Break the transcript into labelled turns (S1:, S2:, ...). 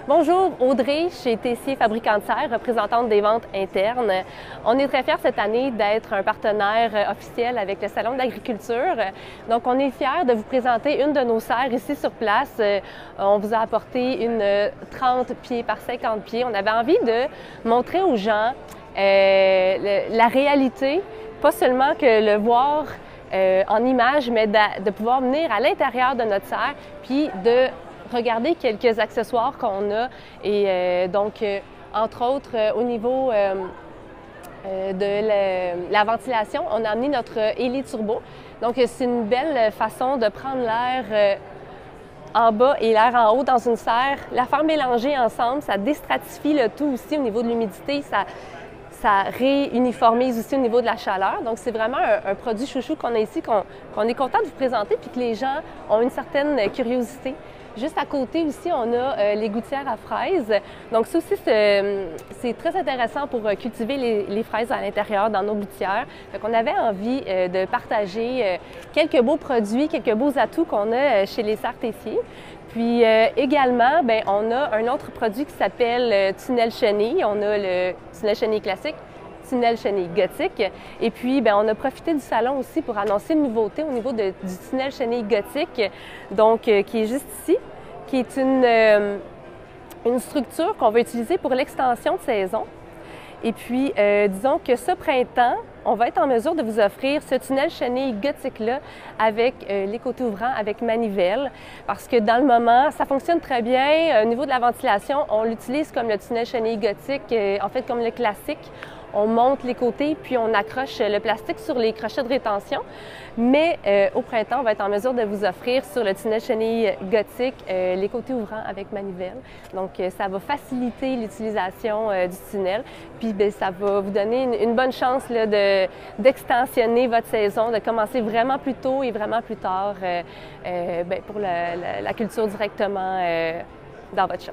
S1: Bonjour, Audrey, chez Tessier Fabricant de serre, représentante des ventes internes. On est très fiers cette année d'être un partenaire officiel avec le Salon de l'agriculture. Donc, on est fiers de vous présenter une de nos serres ici sur place. On vous a apporté une 30 pieds par 50 pieds. On avait envie de montrer aux gens la réalité, pas seulement que le voir en image, mais de pouvoir venir à l'intérieur de notre serre, puis de regarder quelques accessoires qu'on a et entre autres, au niveau de la ventilation, on a amené notre Heli Turbo. Donc, c'est une belle façon de prendre l'air en bas et l'air en haut dans une serre, la faire mélanger ensemble, ça déstratifie le tout aussi au niveau de l'humidité, ça réuniformise aussi au niveau de la chaleur. Donc, c'est vraiment un produit chouchou qu'on a ici, qu'on est content de vous présenter, puis que les gens ont une certaine curiosité. Juste à côté aussi, on a les gouttières à fraises. Donc, ça aussi, c'est très intéressant pour cultiver les fraises à l'intérieur dans nos gouttières. Donc, on avait envie de partager quelques beaux produits, quelques beaux atouts qu'on a chez les serres Tessier. Puis également, bien, on a un autre produit qui s'appelle Tunnel Chenille. On a le Tunnel Chenille classique, Tunnel Chenille gothique. Et puis, bien, on a profité du salon aussi pour annoncer une nouveauté au niveau du Tunnel Chenille gothique, donc qui est juste ici, qui est une structure qu'on va utiliser pour l'extension de saison. Et puis, disons que ce printemps, on va être en mesure de vous offrir ce tunnel chenille gothique-là avec les côtés ouvrants, avec manivelle, parce que dans le moment, ça fonctionne très bien. Au niveau de la ventilation, on l'utilise comme le tunnel chenille gothique, en fait comme le classique. On monte les côtés, puis on accroche le plastique sur les crochets de rétention. Mais au printemps, on va être en mesure de vous offrir sur le tunnel chenille gothique les côtés ouvrants avec manivelle. Donc, ça va faciliter l'utilisation du tunnel. Puis, bien, ça va vous donner une bonne chance d'extensionner votre saison, de commencer vraiment plus tôt et vraiment plus tard bien, pour la culture directement dans votre champ.